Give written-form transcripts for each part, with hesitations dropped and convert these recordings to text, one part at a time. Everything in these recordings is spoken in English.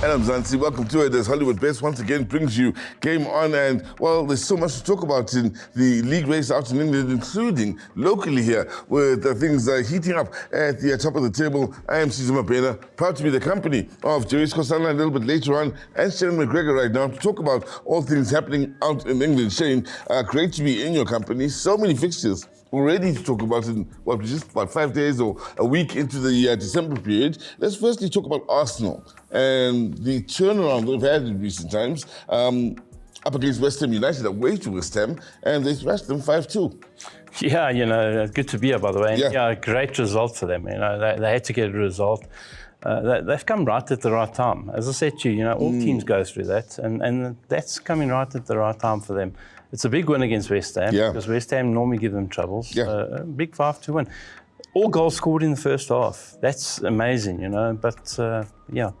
And I'm Zanzi. Welcome to it as Hollywood Best once again brings you Game On. And, well, there's so much to talk about in the league race out in England, including locally here, with things heating up at the top of the table. I am Caesar Mabena, proud to be the company of Jerry Skosana a little bit later on, and Shane McGregor right now to talk about all things happening out in England. Shane, great to be in your company. So many fixtures already to talk about in, just about 5 days or a week into the December period. Let's firstly talk about Arsenal and the turnaround they've had in recent times, up against West Ham United, away to West Ham, and they thrashed them 5-2. Yeah, good to be here, by the way. Yeah, great result for them. They had to get a result. They've come right at the right time. As I said to you, all teams go through that, and that's coming right at the right time for them. It's a big win against West Ham, because West Ham normally give them troubles. A big 5-2 win. All goals scored in the first half. That's amazing, but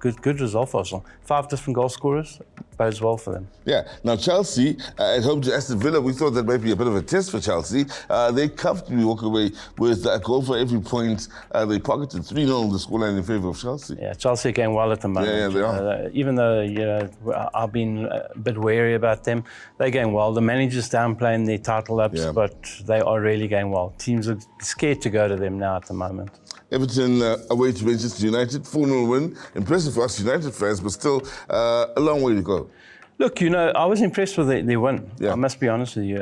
good result for Arsenal. 5 different goal scorers, bodes well for them. Yeah, now Chelsea, at home to Aston Villa, we thought that might be a bit of a test for Chelsea. They comfortably walk away with a goal for every point. They pocketed 3-0 on the scoreline in favour of Chelsea. Yeah, Chelsea are going well at the moment. Yeah, they are. Even though, I've been a bit wary about them, they're going well. The manager's downplaying their title ups, but they are really going well. Teams are scared to go to them now at the moment. Everton away to Manchester United, 4-0 win. Impressive for us United fans, but still a long way to go. Look, I was impressed with their win. I must be honest with you.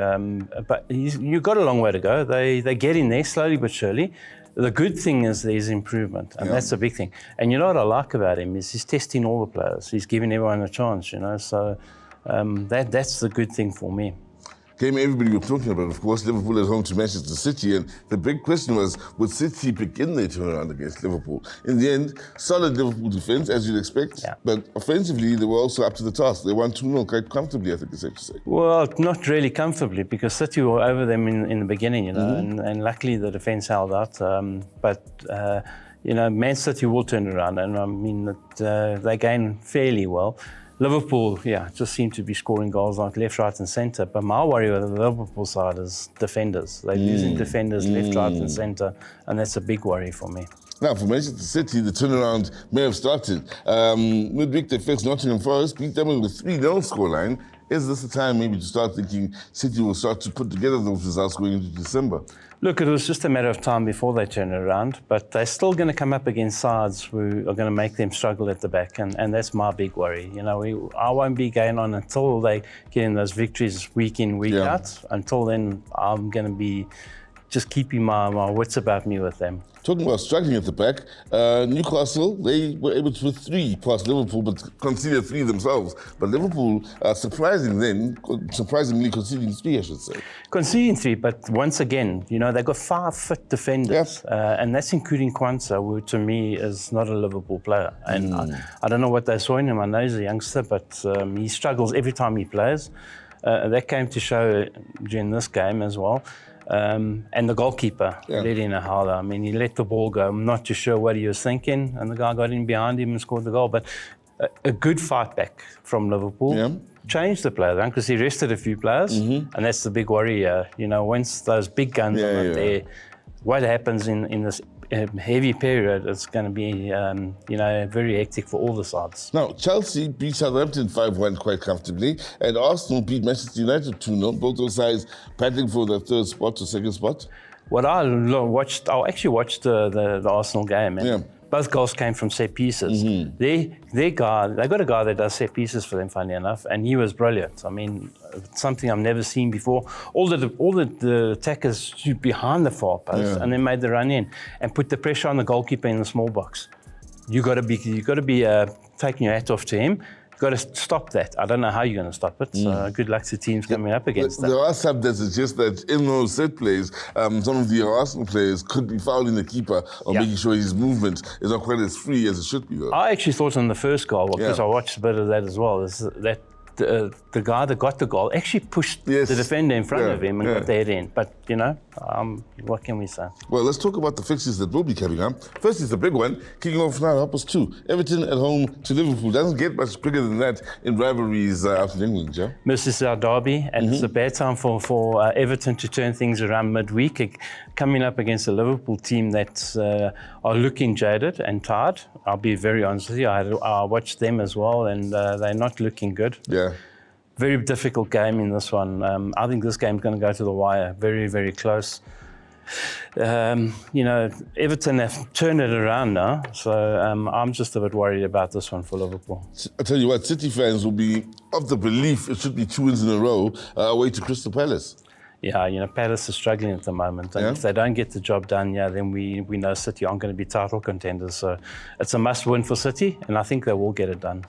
But you've got a long way to go. They get in there slowly but surely. The good thing is there's improvement, and that's the big thing. And you know what I like about him is he's testing all the players. He's giving everyone a chance, So that's the good thing for me. Game everybody was talking about, of course, Liverpool at home to Manchester City, and the big question was, would City begin their turnaround against Liverpool? In the end, solid Liverpool defence, as you'd expect, but offensively, they were also up to the task. They won 2-0 quite comfortably, I think it's safe to say. Well, not really comfortably, because City were over them in the beginning, and luckily the defence held out. Man City will turn around, and I mean, they gain fairly well. Liverpool, just seem to be scoring goals like left, right and centre. But my worry with the Liverpool side is defenders. They're losing defenders left, right and centre, and that's a big worry for me. Now, for Manchester City, the turnaround may have started. Midweek, they faced Nottingham Forest, beat them with a 3-0 scoreline. Is this the time maybe to start thinking City will start to put together those results going into December? Look, it was just a matter of time before they turn it around, but they're still going to come up against sides who are going to make them struggle at the back, and that's my big worry. I won't be going on until they get in those victories week in, week out. Until then, I'm going to be just keeping my wits about me with them. Talking about struggling at the back, Newcastle, they were able to put 3 past Liverpool, but conceded 3 themselves. But Liverpool, surprisingly conceding 3, I should say. Conceding 3, but once again, they've got 5 fit defenders, and that's including Kwanzaa, who to me is not a Liverpool player. And I don't know what they saw in him. I know he's a youngster, but he struggles every time he plays. That came to show during this game as well. And the goalkeeper, Lady Nahala, I mean, he let the ball go. I'm not too sure what he was thinking, and the guy got in behind him and scored the goal. But a good fight back from Liverpool changed the player, because he rested a few players, and that's the big worry here. Once those big guns are there, what happens in this heavy period, it's going to be, very hectic for all the sides. Now, Chelsea beat Southampton 5-1 quite comfortably, and Arsenal beat Manchester United 2-0. Both those sides battling for the third spot or second spot. What I actually watched the Arsenal game, and both goals came from set pieces. They got a guy that does set pieces for them, funny enough, and he was brilliant. I mean, something I've never seen before. All the attackers stood behind the far post and then made the run in and put the pressure on the goalkeeper in the small box. You got to be taking your hat off to him. Got to stop that. I don't know how you're going to stop it. So good luck to teams coming up against that. There are some that suggest that in those set plays, some of the Arsenal players could be fouling the keeper or making sure his movement is not quite as free as it should be, though. I actually thought on the first goal, because I watched a bit of that as well, is that the guy that got the goal actually pushed the defender in front of him and got the head in. But, you know, what can we say? Well, let's talk about the fixtures that will be coming up. First is the big one, kicking off now, 2:30. Everton at home to Liverpool. Doesn't get much bigger than that in rivalries out in England, Joe. This is our derby, and it's a bad time for Everton to turn things around midweek, coming up against a Liverpool team that are looking jaded and tired. I'll be very honest with you. I watched them as well, and they're not looking good. Yeah. Very difficult game in this one. I think this game's going to go to the wire. Very, very close. You know, Everton have turned it around now, so I'm just a bit worried about this one for Liverpool. I tell you what, City fans will be of the belief it should be 2 wins in a row away to Crystal Palace. Yeah, you know, Palace is struggling at the moment. And if they don't get the job done, then we know City aren't going to be title contenders. So it's a must-win for City, and I think they will get it done.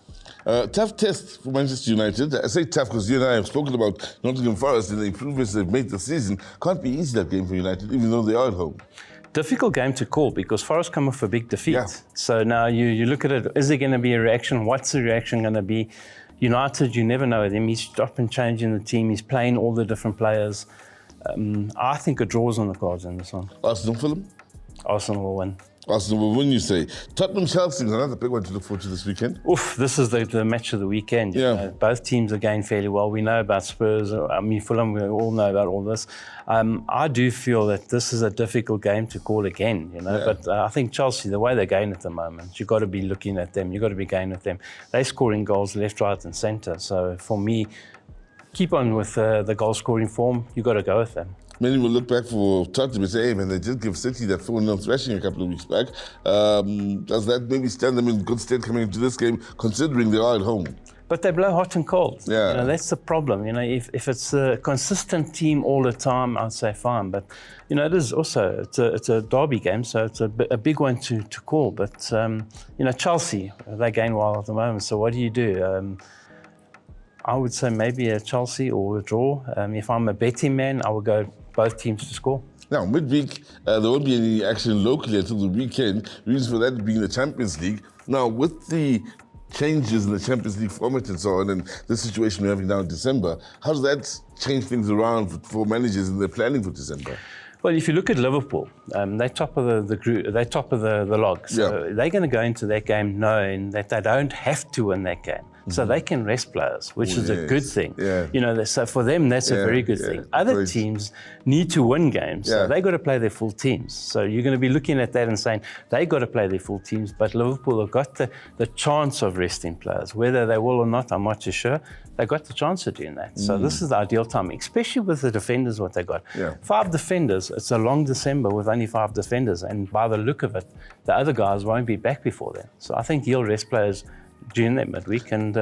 Tough test for Manchester United. I say tough because you and I have spoken about Nottingham Forest and the improvements they've made this season. Can't be easy, that game for United, even though they are at home. Difficult game to call because Forest come off a big defeat. Yeah. So now you look at it, is there going to be a reaction? What's the reaction going to be? United, you never know with him. He's chopping changing the team. He's playing all the different players. I think a draw's on the cards in this one. Arsenal, Fulham? Arsenal will win. Arsenal will win, you say. Tottenham, Chelsea is another big one to look forward to this weekend. Oof, this is the match of the weekend. You know, both teams are going fairly well. We know about Spurs. I mean, Fulham, we all know about all this. I do feel that this is a difficult game to call again, you know. But I think Chelsea, the way they're going at the moment, you've got to be looking at them. You've got to be going with them. They're scoring goals left, right and centre. So for me, keep on with the goal-scoring form. You've got to go with them. Many will look back for Tottenham and say, hey, man, they did give City that 4-0 thrashing a couple of weeks back. Does that maybe stand them in good stead coming into this game, considering they are at home? But they blow hot and cold. Yeah. You know, that's the problem. You know, if it's a consistent team all the time, I'd say fine. But, you know, it is also, it's a derby game, so it's a big one to call. But, you know, Chelsea, they're going well at the moment. So what do you do? I would say maybe a Chelsea or a draw. If I'm a betting man, I would go both teams to score. Now, midweek, there won't be any action locally until the weekend. Reasons for that being the Champions League. Now, with the changes in the Champions League format and so on, and the situation we're having now in December, how does that change things around for managers in their planning for December? Well, if you look at Liverpool, they're top of the group, they're top of the log. So they're going to go into that game knowing that they don't have to win that game. So they can rest players, which is a good thing. You know, so for them, that's a very good thing. Other teams need to win games, so they got to play their full teams. So you're going to be looking at that and saying they got to play their full teams, but Liverpool have got the chance of resting players. Whether they will or not, I'm not too sure. They got the chance of doing that. So this is the ideal time, especially with the defenders, what they got. 5 defenders, it's a long December with only 5 defenders, and by the look of it, the other guys won't be back before then. So I think he'll rest players during that midweek, and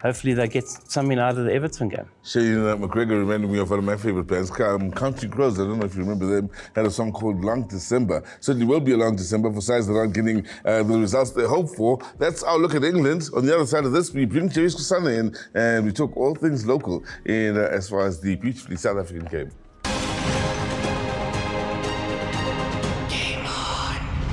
hopefully they get something out of the Everton game. Shane McGregor reminded me of one of my favourite bands, Country Crows. I don't know if you remember them, had a song called Long December. Certainly will be a long December for sides that aren't getting the results they hope for. That's our look at England. On the other side of this, we bring Jerry Kusana in, and we talk all things local in as far as the beautifully South African game.